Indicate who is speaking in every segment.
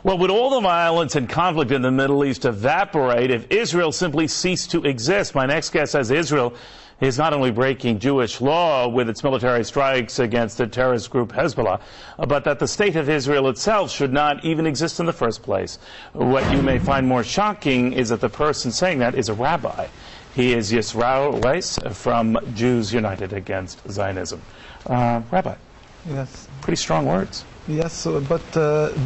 Speaker 1: Well, would all the violence and conflict in the Middle East evaporate if Israel simply ceased to exist? My next guest says Israel is not only breaking Jewish law with its military strikes against the terrorist group Hezbollah, but that the state of Israel itself should not even exist in the first place. What you may find more shocking is that the person saying that is a rabbi. He is Yisrael Weiss from Jews United Against Zionism. Rabbi.
Speaker 2: Yes.
Speaker 1: Pretty strong words.
Speaker 2: Yes, but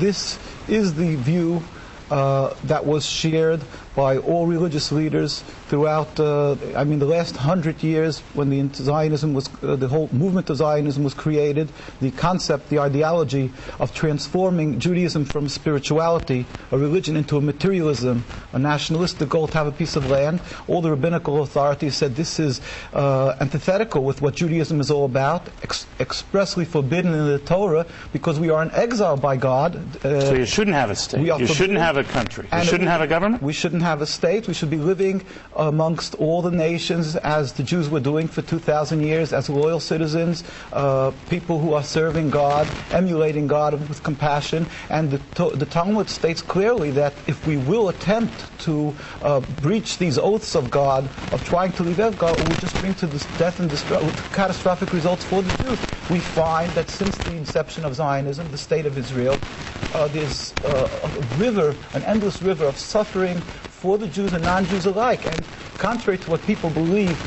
Speaker 2: this is the view that was shared by all religious leaders throughout, the last 100 years when the whole movement of Zionism was created. The concept, the ideology of transforming Judaism from spirituality, a religion, into a materialism, a nationalistic goal to have a piece of land. All the rabbinical authorities said this is antithetical with what Judaism is all about, expressly forbidden in the Torah, because we are in exile by God.
Speaker 1: So you shouldn't have a state. You shouldn't have a country. You shouldn't have a government?
Speaker 2: We shouldn't have a state. We should be living amongst all the nations as the Jews were doing for 2,000 years, as loyal citizens, people who are serving God, emulating God with compassion. And the Talmud states clearly that if we will attempt to breach these oaths of God, of trying to leave out God, it will just bring to this death and catastrophic results for the Jews. We find that since the inception of Zionism, the state of Israel, there's an endless river of suffering for the Jews and non-Jews alike. And contrary to what people believe,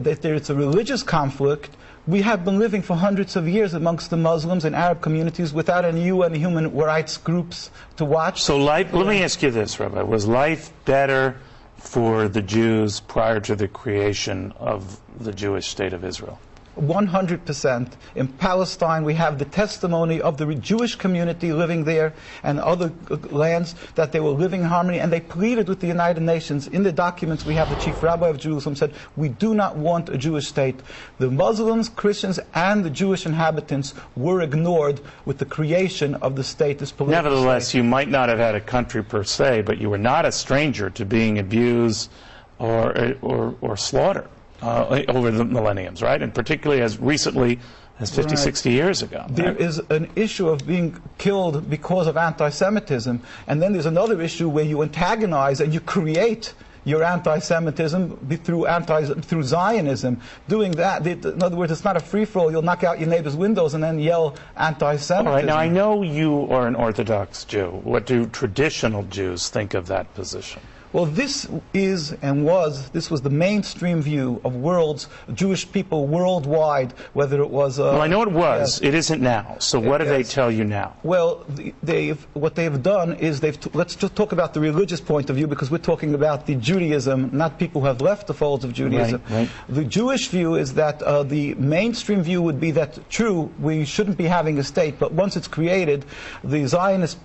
Speaker 2: that there's a religious conflict, we have been living for hundreds of years amongst the Muslims and Arab communities without any human rights groups to watch.
Speaker 1: So let me ask you this, Rabbi. Was life better for the Jews prior to the creation of the Jewish state of Israel?
Speaker 2: 100%. In Palestine, we have the testimony of the Jewish community living there and other lands that they were living in harmony, and they pleaded with the United Nations. In the documents we have, the chief rabbi of Jerusalem said, we do not want a Jewish state. The Muslims, Christians, and the Jewish inhabitants were ignored with the creation of the state, this political
Speaker 1: Nevertheless,
Speaker 2: state.
Speaker 1: You might not have had a country per se, but you were not a stranger to being abused or slaughtered over the millenniums, right? And particularly as recently as 50, right. 60 years ago.
Speaker 2: There is an issue of being killed because of anti-Semitism, and then there's another issue where you antagonize and you create your anti-Semitism through Zionism. Doing that, in other words, it's not a free-for-all. You'll knock out your neighbor's windows and then yell anti-Semitism.
Speaker 1: All right, now I know you are an Orthodox Jew. What do traditional Jews think of that position?
Speaker 2: Well, this was the mainstream view of Jewish people worldwide, whether it was...
Speaker 1: well, I know it was.
Speaker 2: Yes.
Speaker 1: It isn't now. So what do they tell you now?
Speaker 2: Well, what they've done is let's just talk about the religious point of view, because we're talking about the Judaism, not people who have left the folds of Judaism.
Speaker 1: Right.
Speaker 2: The Jewish view is that the mainstream view would be that, true, we shouldn't be having a state, but once it's created, the Zionist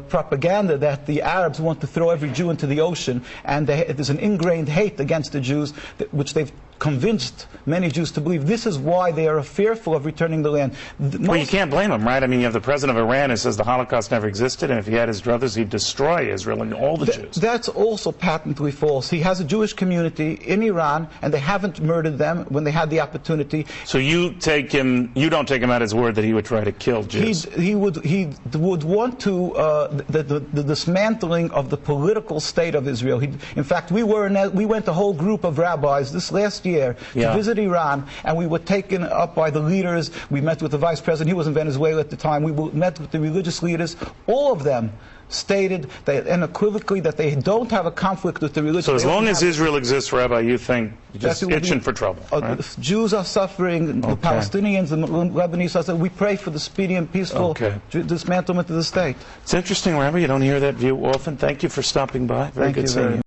Speaker 2: propaganda that the Arabs want to throw every Jew into the ocean, and there's an ingrained hate against the Jews, which they've convinced many Jews to believe. This is why they are fearful of returning the land.
Speaker 1: Well, you can't blame them, right? I mean, you have the president of Iran who says the Holocaust never existed, and if he had his druthers, he'd destroy Israel and all the Jews.
Speaker 2: That's also patently false. He has a Jewish community in Iran, and they haven't murdered them when they had the opportunity.
Speaker 1: So you don't take him at his word that he would try to kill Jews?
Speaker 2: He would want to the dismantling of the political state of Israel. In fact, we went a whole group of rabbis this last year to visit Iran, and we were taken up by the leaders. We met with the vice president. He was in Venezuela at the time. We met with the religious leaders. All of them stated unequivocally that they don't have a conflict with the religion.
Speaker 1: So as long as Israel exists, Rabbi, you think you're just itching for trouble, right?
Speaker 2: Jews are suffering, the Palestinians, the Lebanese are suffering. We pray for the speedy and peaceful dismantlement of the state.
Speaker 1: It's interesting, Rabbi. You don't hear that view often. Thank you for stopping by. Very good seeing you.